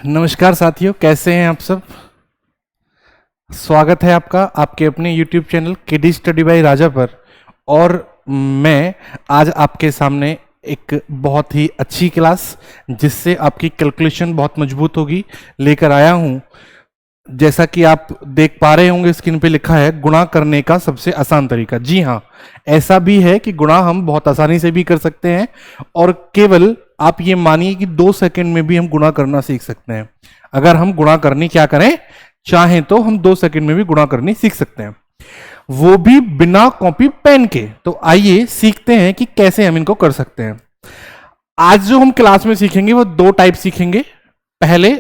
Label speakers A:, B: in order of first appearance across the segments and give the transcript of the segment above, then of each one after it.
A: नमस्कार साथियों, कैसे हैं आप सब। स्वागत है आपका आपके अपने YouTube channel KD study by Raja पर। और मैं आज आपके सामने एक बहुत ही अच्छी क्लास जिससे आपकी कैलकुलेशन बहुत मजबूत होगी लेकर आया हूं। जैसा कि आप देख पा रहे होंगे स्क्रीन पे लिखा है गुणा करने का सबसे आसान तरीका। जी हाँ, ऐसा भी है कि गुणा हम बहुत आसानी से भी कर सकते हैं और केवल आप ये मानिए कि 2 सेकंड में भी हम गुणा करना सीख सकते हैं। अगर हम गुणा करनी क्या करें चाहें तो हम 2 सेकंड में भी गुणा करनी सीख सकते हैं, वो भी बिना कॉपी पेन के। तो आइए सीखते हैं कि कैसे हम इनको कर सकते हैं। आज जो हम क्लास में सीखेंगे वो 2 टाइप सीखेंगे। पहले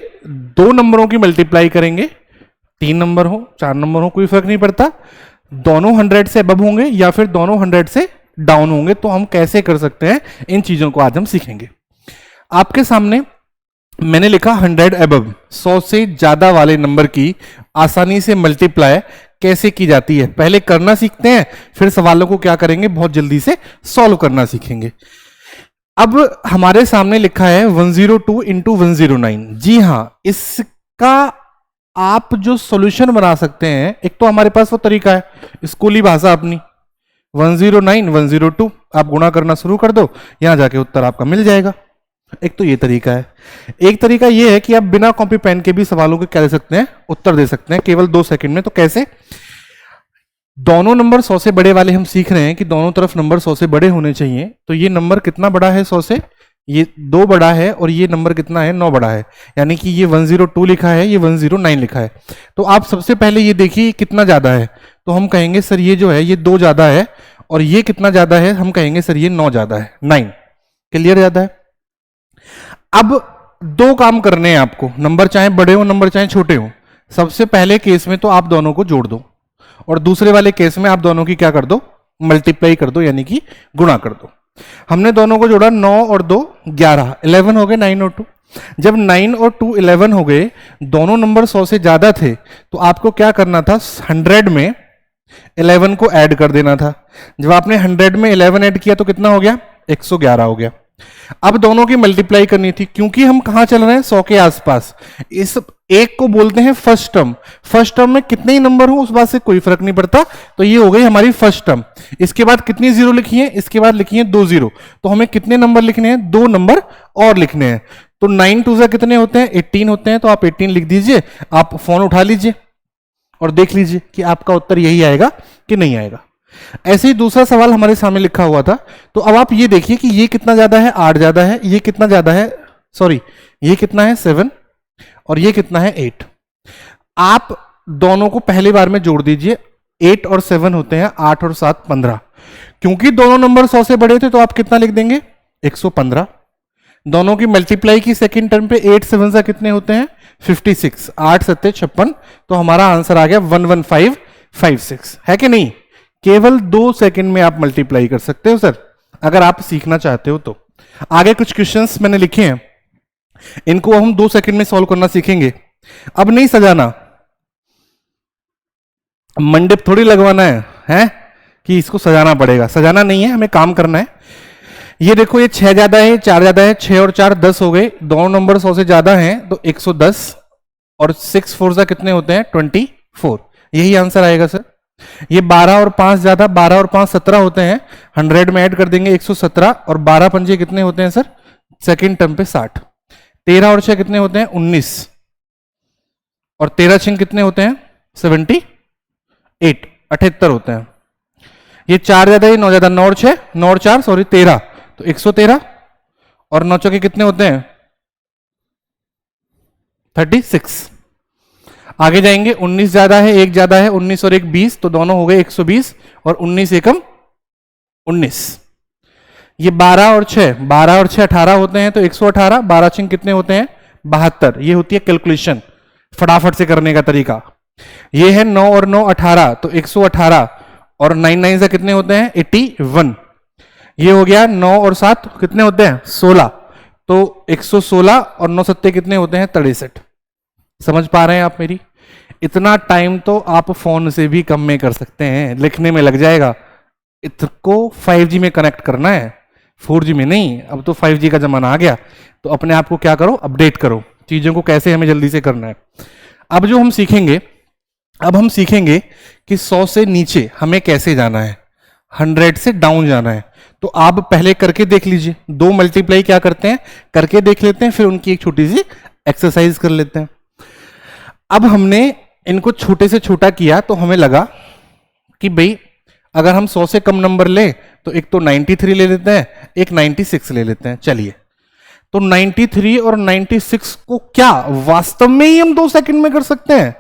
A: 2 नंबरों की मल्टीप्लाई करेंगे, 3 नंबर हो 4 नंबर हो कोई फर्क नहीं पड़ता, दोनों 100 से अबव होंगे या फिर दोनों 100 से डाउन होंगे। तो हम कैसे कर सकते हैं इन चीजों को आज हम सीखेंगे। आपके सामने मैंने लिखा 100 अबव, 100 से ज्यादा वाले नंबर की आसानी से मल्टीप्लाई कैसे की जाती है पहले करना सीखते हैं, फिर सवालों को क्या करेंगे बहुत जल्दी से सॉल्व करना सीखेंगे। अब हमारे सामने लिखा है 102 इंटू 109। जी हां, इसका आप जो सॉल्यूशन बना सकते हैं, एक तो हमारे पास वो तरीका है स्कूली भाषा अपनी 109 102 आप गुणा करना शुरू कर दो, यहां जाके उत्तर आपका मिल जाएगा। एक तो ये तरीका है। एक तरीका ये है कि आप बिना कॉपी पेन के भी सवालों के क्या दे सकते हैं, उत्तर दे सकते हैं केवल 2 सेकंड में। तो कैसे? दोनों नंबर 100 से बड़े वाले हम सीख रहे हैं कि दोनों तरफ नंबर 100 से बड़े होने चाहिए। तो ये नंबर कितना बड़ा है 100 से, ये 2 बड़ा है, और ये नंबर कितना है 9 बड़ा है, यानी कि ये 102 लिखा है, ये 109 लिखा है। तो आप सबसे पहले ये देखिए कितना ज्यादा है, तो हम कहेंगे सर ये जो है ये 2 ज्यादा है, और ये कितना ज्यादा है, हम कहेंगे सर ये 9 ज्यादा है, 9 क्लियर ज्यादा है। अब 2 काम करने हैं आपको, नंबर चाहे बड़े हो नंबर चाहे छोटे हो। सबसे पहले केस में तो आप दोनों को जोड़ दो, और दूसरे वाले केस में आप दोनों की क्या कर दो, मल्टीप्लाई कर दो, यानी कि गुणा कर दो। हमने दोनों को जोड़ा, 9 और 2 11, 11 हो गए 9 और 2। जब 9 और 2 11 हो गए, दोनों नंबर 100 से ज्यादा थे, तो आपको क्या करना था, 100 में 11 को ऐड कर देना था। जब आपने 100 में 11 ऐड किया तो कितना हो गया, 111 हो गया। अब दोनों की मल्टीप्लाई करनी थी, क्योंकि हम कहां चल रहे हैं 100 के आसपास। इस एक को बोलते हैं फर्स्ट टर्म। फर्स्ट टर्म में कितने ही नंबर हो उस बात से कोई फर्क नहीं पड़ता। तो ये हो गई हमारी फर्स्ट टर्म। इसके बाद कितनी जीरो लिखी है, इसके बाद लिखी है 2 जीरो। तो हमें कितने नंबर लिखने हैं, 2 नंबर और लिखने हैं। तो 9 2 कितने होते हैं, 18 होते हैं। तो आप 18 लिख दीजिए, आप फोन उठा लीजिए और देख लीजिए कि आपका उत्तर यही आएगा कि नहीं आएगा। ऐसे ही दूसरा सवाल हमारे सामने लिखा हुआ था। तो अब आप ये देखिए कि ये कितना ज्यादा है, 8 ज्यादा है, ये कितना ज्यादा है, सॉरी ये कितना है 7, और ये कितना है 8। आप दोनों को पहली बार में जोड़ दीजिए, 8 और 7 होते हैं 8 और 7 15। क्योंकि दोनों नंबर 100 से बड़े थे तो आप कितना लिख देंगे, 115। दोनों की मल्टीप्लाई की सेकंड टर्म पे 8 7 से कितने होते हैं 56, 8 7 56। तो हमारा आंसर आ गया 11556, है कि नहीं। केवल 2 सेकंड में आप मल्टीप्लाई कर सकते हो सर, अगर आप सीखना चाहते हो तो। आगे कुछ क्वेश्चंस मैंने लिखे हैं, इनको हम 2 सेकंड में सॉल्व करना सीखेंगे। अब नहीं सजाना, मंडप थोड़ी लगवाना है कि इसको सजाना पड़ेगा, सजाना नहीं है, हमें काम करना है। ये देखो, ये 6 ज्यादा है, 4 ज्यादा है, 6 और 4 10 हो गए। दोनों नंबर 100 से ज्यादा हैं तो 110, और 6 4 से कितने होते हैं 24, यही आंसर आएगा सर। ये 12 और 5 ज्यादा, 12 और 5 17 होते हैं, 100 में ऐड कर देंगे 117, और 12 पंजे कितने होते हैं सर सेकंड टर्म पे 60। 13 और 6 कितने होते हैं 19, और 13 6 कितने होते हैं 78, 78 होते हैं। ये 4 ज्यादा, ये 9 ज्यादा, 9 और 6 9 और 4 सॉरी 13, तो 113, और 9 चौके कितने होते हैं 36। आगे जाएंगे, 19 ज्यादा है 1 ज्यादा है, 19 और 1 20, तो दोनों हो गए 120, और 19 एकम 19। ये 12 और 6 18 होते हैं, तो 118, 12 6 कितने होते हैं 72। ये होती है कैलकुलेशन फटाफट से करने का तरीका। ये है 9 और 9 18, तो 118, और 9 9 से कितने होते हैं 81। ये हो गया 9 और 7 कितने होते हैं 16, तो 116, और 9 7 कितने होते हैं 63। समझ पा रहे हैं आप मेरी। इतना टाइम तो आप फोन से भी कम में कर सकते हैं, लिखने में लग जाएगा। इसको 5G में कनेक्ट करना है, 4G में नहीं। अब तो 5G का जमाना आ गया, तो अपने आप को क्या करो, अपडेट करो। चीज़ों को कैसे हमें जल्दी से करना है। अब हम सीखेंगे कि 100 से नीचे हमें कैसे जाना है, 100 से डाउन जाना है। तो आप पहले करके देख लीजिए, 2 मल्टीप्लाई क्या करते हैं करके देख लेते हैं, फिर उनकी एक छोटी सी एक्सरसाइज कर लेते हैं। अब हमने इनको छोटे से छोटा किया तो हमें लगा कि भाई अगर हम 100 से कम नंबर लें तो एक तो 93 ले लेते हैं, एक 96 ले लेते हैं। चलिए, तो 93 और 96 को क्या वास्तव में ही हम 2 सेकंड में कर सकते हैं?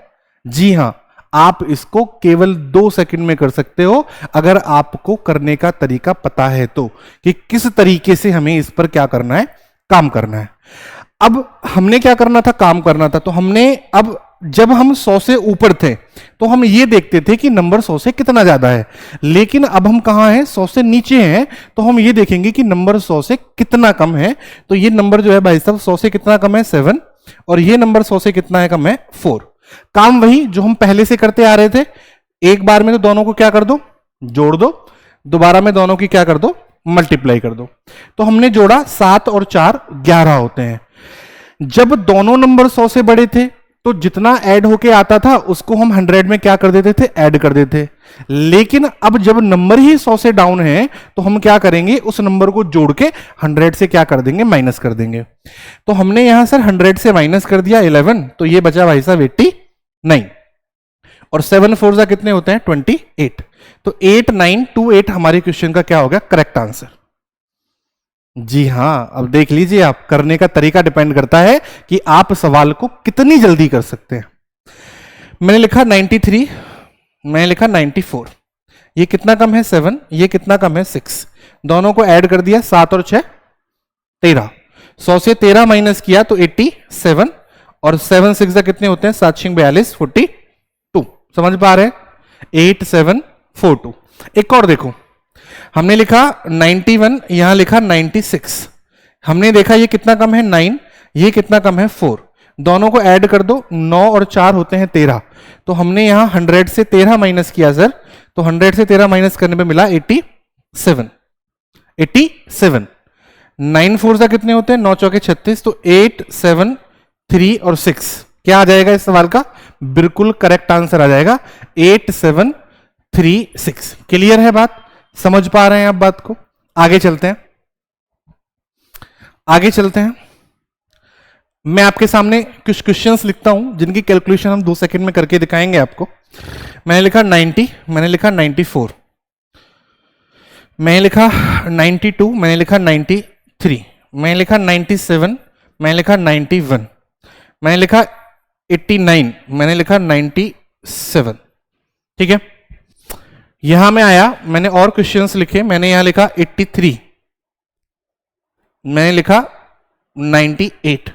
A: जी हां, आप इसको केवल 2 सेकंड में कर सकते हो, अगर आपको करने का तरीका पता है तो, कि किस तरीके से हमें इस पर क्या करना है, काम करना है। अब हमने क्या करना था, काम करना था। तो हमने अब जब हम 100 से ऊपर थे तो हम ये देखते थे कि नंबर 100 से कितना ज्यादा है, लेकिन अब हम कहां हैं, 100 से नीचे हैं, तो हम ये देखेंगे कि नंबर 100 से कितना कम है। तो ये नंबर जो है भाई साहब 100 से कितना कम है, 7, और ये नंबर 100 से कितना है कम है, 4। काम वही जो हम पहले से करते आ रहे थे, एक बार में तो दोनों को क्या कर दो, जोड़ दो, दोबारा में दोनों की क्या कर दो, मल्टीप्लाई कर दो। तो हमने जोड़ा, 7 और 4 11 होते हैं। जब दोनों नंबर 100 से बड़े थे तो जितना ऐड होके आता था उसको हम 100 में क्या कर देते थे, ऐड कर देते। लेकिन अब जब नंबर ही 100 से डाउन है तो हम क्या करेंगे, उस नंबर को जोड़ के 100 से क्या कर देंगे, माइनस कर देंगे। तो हमने यहां सर 100 से माइनस कर दिया 11, तो ये बचा भाई साहब 89, और 7 4 जा कितने होते हैं, 28। तो 8928 हमारे क्वेश्चन का क्या हो गया, करेक्ट आंसर। जी हां, अब देख लीजिए, आप करने का तरीका डिपेंड करता है कि आप सवाल को कितनी जल्दी कर सकते हैं। मैंने लिखा 93, मैंने लिखा 94, ये कितना कम है 7, ये कितना कम है 6, दोनों को ऐड कर दिया, 7 और 6 13, 100 से 13 माइनस किया तो 87, और 7 6 जा कितने होते हैं, 7 6 42 42। समझ पा रहे हैं, 8742। एक और देखो, हमने लिखा 91, यहां लिखा 96, हमने देखा ये कितना कम है 9, ये कितना कम है 4, दोनों को ऐड कर दो, 9 और 4 होते हैं 13। तो हमने यहां 100 से 13 माइनस किया सर, तो 100 से 13 माइनस करने पे मिला 87, 87। 9 4 जा कितने होते हैं, 9 चौके 36, तो 8 7 3 और 6 क्या आ जाएगा इस सवाल का, बिल्कुल करेक्ट आंसर आ जाएगा 8 7 3 6। क्लियर है बात, समझ पा रहे हैं आप बात को? आगे चलते हैं, आगे चलते हैं। मैं आपके सामने कुछ क्वेश्चंस लिखता हूं जिनकी कैलकुलेशन हम 2 सेकंड में करके दिखाएंगे आपको। मैंने लिखा 90, मैंने लिखा 94, मैंने लिखा 92, मैंने लिखा 93, मैंने लिखा 97, मैंने लिखा 91, मैंने लिखा 89, मैंने लिखा 97। ठीक है, यहां में आया, मैंने और क्वेश्चंस लिखे, मैंने यहां लिखा 83, मैंने लिखा 98,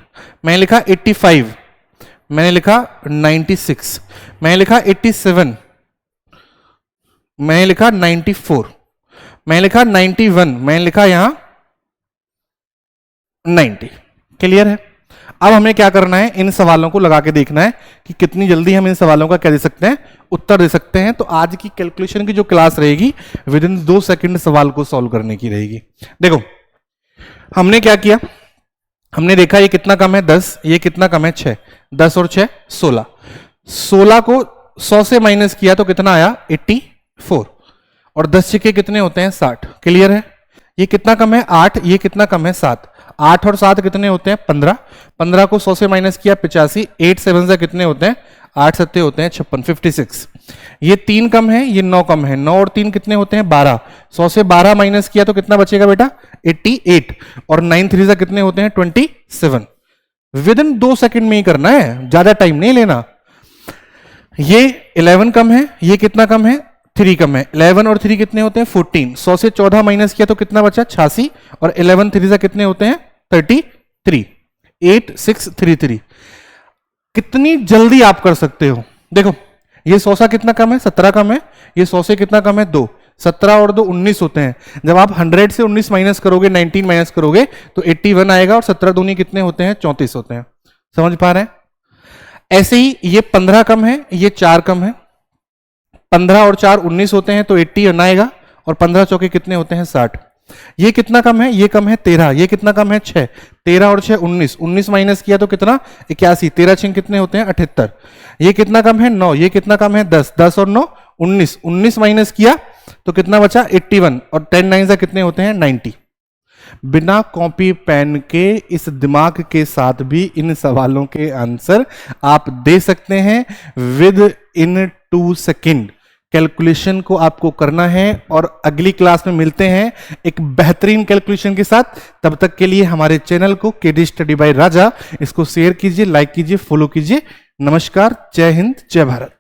A: मैंने लिखा 85, मैंने लिखा 96, मैंने लिखा 87, मैंने लिखा 94, मैंने लिखा 91, मैंने लिखा यहां 90। क्लियर है? अब हमें क्या करना है, इन सवालों को लगा के देखना है कि कितनी जल्दी हम इन सवालों का क्या दे सकते हैं, उत्तर दे सकते हैं। तो आज की कैलकुलेशन की जो क्लास रहेगी विद इन 2 सेकंड सवाल को सॉल्व करने की रहेगी। देखो हमने क्या किया, हमने देखा ये कितना कम है 10, ये कितना कम है 6, 10 और 6 16, 16 को 100 से माइनस किया तो कितना आया 84, और 10 छक्के कितने होते हैं 60। क्लियर है? ये कितना कम है 8, ये कितना कम है 7, 8 और 7 कितने होते हैं 15, 15 को 100 से माइनस किया 85, 8 7 से कितने होते हैं 8 7 होते हैं 56, 56। ये 3 कम है, ये 9 कम है, 9 और 3 कितने होते हैं 12, 100 से 12 माइनस किया तो कितना बचेगा बेटा 88, और 9 3 से कितने होते हैं 27। विद इन 2 सेकंड में ही करना है, ज्यादा टाइम नहीं लेना। ये 11 कम है, ये कितना कम है 3 कम है, 11 और 3 कितने होते हैं 14, 100 से 14 माइनस किया तो कितना बचा 86, और 11 3 से कितने होते हैं 33, 8 6 3 3। कितनी जल्दी आप कर सकते हो, देखो ये 100 से कितना कम है 17 कम है, ये 100 से कितना कम है 2, 17 और 2 19 होते हैं। जब आप 100 से 19 माइनस करोगे, 19 माइनस करोगे तो 81 आएगा, और 17 दूनी कितने होते हैं 34 होते हैं। समझ पा रहे हैं? ऐसे ही ये 15 कम है, ये 4 कम है, 15 और 4 19 होते हैं तो 80 आएगा, और 15 चौके कितने होते हैं 60। ये कितना कम है, ये कम है 13, ये कितना कम है 6, 13 और 6 19, 19 माइनस किया तो कितना 81, 13 6 कितने होते हैं 78, ये कितना कम है 9, ये कितना कम है 10, 10 और 9 19, 19 माइनस किया तो कितना बचा 81 और 10 9 से कितने होते हैं 90। बिना कॉपी पेन के इस दिमाग के साथ भी इन सवालों के आंसर आप दे सकते हैं विद इन 2 सेकेंड। कैलकुलेशन को आपको करना है और अगली क्लास में मिलते हैं एक बेहतरीन कैलकुलेशन के साथ। तब तक के लिए हमारे चैनल को केडी स्टडी बाय राजा इसको शेयर कीजिए, लाइक कीजिए, फॉलो कीजिए। नमस्कार, जय हिंद, जय भारत।